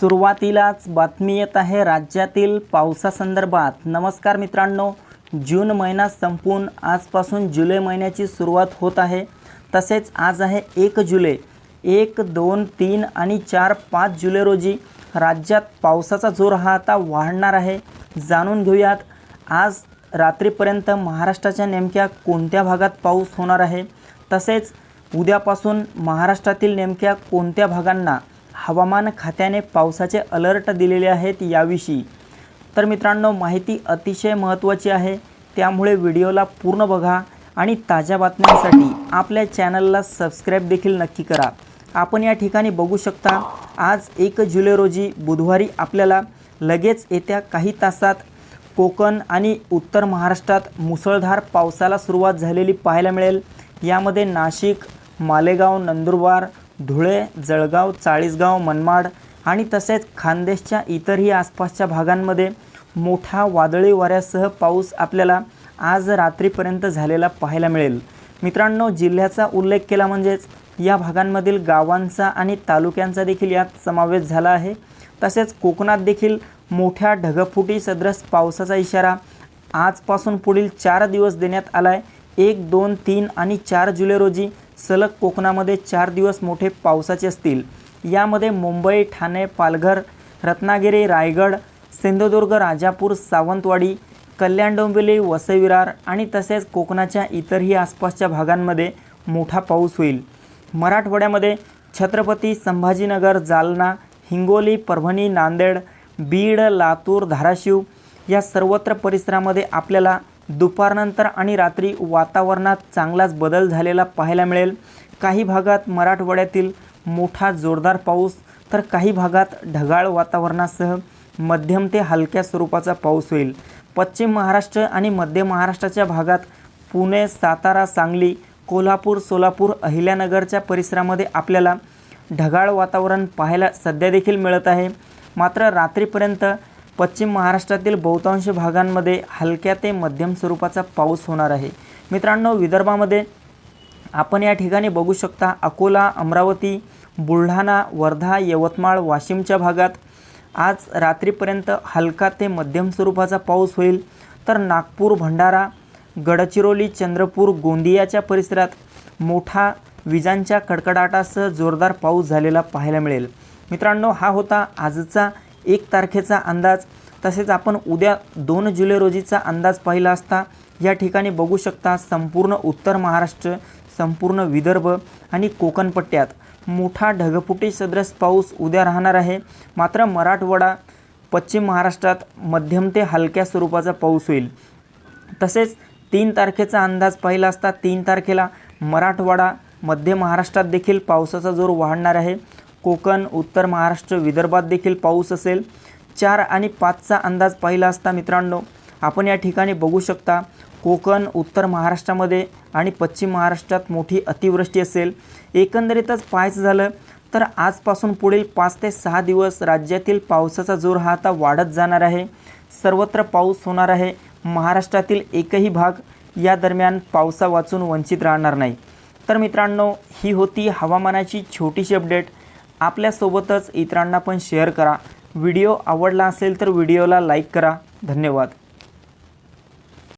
सुरुवातीलाच बातमी येत आहे राज्यातील पावसासंदर्भात। नमस्कार मित्रांनो, जून महिना संपून आजपासून जुलै महिन्याची सुरुवात होत आहे। तसेच आज आहे 1 जुलै। 1, 2, 3 आणि 4, 5 जुलै रोजी राज्यात पावसाचा जोर हा आता वाढणार आहे। जाणून घेऊयात आज रात्रीपर्यंत महाराष्ट्राच्या नेमक्या कोणत्या भागात पाऊस होणार आहे, तसेच उद्यापासून महाराष्ट्रातील नेमक्या कोणत्या भागांना हवामान खात्याने पावसाचे अलर्ट दिलेले आहेत याविषयी। तर मित्रांनो, माहिती अतिशय महत्त्वाची आहे, त्यामुळे व्हिडिओला पूर्ण बघा आणि ताज्या बातम्यांसाठी आपल्या चॅनलला सबस्क्राइब देखील नक्की करा। आपण या ठिकाणी बघू शकता, आज 1 जुलै रोजी बुधवारी आपल्याला लगेच येत्या काही तासात कोकण आणि उत्तर महाराष्ट्रात मुसळधार पावसाला सुरुवात झालेली पाहायला मिळेल। यामध्ये नाशिक, मालेगाव, नंदुरबार, धुळे, जळगाव, चाळीसगाव, मनमाड आणि तसेच खानदेशच्या इतरही आसपासच्या भागांमध्ये मोठा वादळी वाऱ्यासह पाऊस आपल्याला आज रात्रीपर्यंत झालेला पाहायला मिळेल। मित्रांनो, जिल्ह्याचा उल्लेख केला म्हणजेच या भागांमधील गावांचा आणि तालुक्यांचा देखील यात समावेश झाला आहे। तसेच कोकणात देखील मोठ्या ढगफुटी सदृश पावसाचा इशारा आजपासून पुढील 4 दिवस देण्यात आला आहे। 1, 2, 3 आणि 4 जुलै रोजी सलग कोकणामध्ये 4 दिवस मोठे पावसाचे असतील। यामध्ये मुंबई, ठाणे, पालघर, रत्नागिरी, रायगड, सिंधुदुर्ग, राजापूर, सावंतवाडी, कल्याण, डोंबिवली, वसई विरार आणि तसेच कोकणाच्या इतरही आसपासच्या भागांमध्ये मोठा पाऊस होईल। मराठवाड्यामध्ये छत्रपती संभाजीनगर, जालना, हिंगोली, परभणी, नांदेड, बीड, लातूर, धाराशिव या सर्वत्र परिसरामध्ये आपल्याला दुपारनंतर आणि रात्री वातावरणात चांगलाच बदल झालेला पाहायला मिळेल। काही भागात मराठवाड्यातील मोठा जोरदार पाऊस, तर काही भागात ढगाळ वातावरणासह मध्यम ते हलक्या स्वरूपाचा पाऊस होईल। पश्चिम महाराष्ट्र आणि मध्य महाराष्ट्राच्या भागात पुणे, सातारा, सांगली, कोल्हापूर, सोलापूर, अहिल्यानगरच्या परिसरामध्ये आपल्याला ढगाळ वातावरण पाहायला सध्या देखील मिळत आहे। मात्र रात्रीपर्यंत पश्चिम महाराष्ट्रातील बहुतांश भागांमध्ये हलक्या ते मध्यम स्वरूपाचा पाऊस होणार आहे। मित्रांनो, विदर्भामध्ये आपण या ठिकाणी बघू शकता, अकोला, अमरावती, बुलढाणा, वर्धा, यवतमाळ, वाशिमच्या भागात आज रात्रीपर्यंत हलका ते मध्यम स्वरूपाचा पाऊस होईल। तर नागपूर, भंडारा, गडचिरोली, चंद्रपूर, गोंदियाच्या परिसरात मोठा विजांच्या कडकडाटासह जोरदार पाऊस झालेला पाहायला मिळेल। मित्रांनो, हा होता आजचा 1 तारखेचा अंदाज। तसेच आपण उद्या 2 जुलै रोजीचा अंदाज पाहिला असता या ठिकाणी बघू शकता, संपूर्ण उत्तर महाराष्ट्र, संपूर्ण विदर्भ आणि कोकण पट्ट्यात मोठा ढगफुटी सदृश पाऊस उद्या राहणार आहे। मात्र मराठवाडा, पश्चिम महाराष्ट्रात मध्यम ते हलक्या स्वरूपाचा पाऊस होईल। तसेच 3 तारखेचा अंदाज पाहिला असता 3 तारखेला मराठवाडा, मध्य महाराष्ट्रात देखील पावसाचा जोर वाढणार आहे। कोकण, उत्तर महाराष्ट्र, विदर्भात देखील पाऊस असेल। 4 आणि 5चा अंदाज पाहिला असता मित्रांनो, आपण या ठिकाणी बघू शकता, कोकण, उत्तर महाराष्ट्रामध्ये आणि पश्चिम महाराष्ट्रात मोठी अतिवृष्टी असेल। एकंदरीतच पाहायचं झालं तर आजपासून पुढील 5 ते 6 दिवस राज्यातील पावसाचा जोर हा आता वाढत जाणार आहे। सर्वत्र पाऊस होणार आहे। महाराष्ट्रातील एकही भाग या दरम्यान पावसा वाचून वंचित राहणार नाही। तर मित्रांनो, ही होती हवामानाची छोटीशी अपडेट। आपल्यासोबतच इतरांना पण शेअर करा। व्हिडिओ आवडला असेल तर व्हिडिओला लाईक करा। धन्यवाद।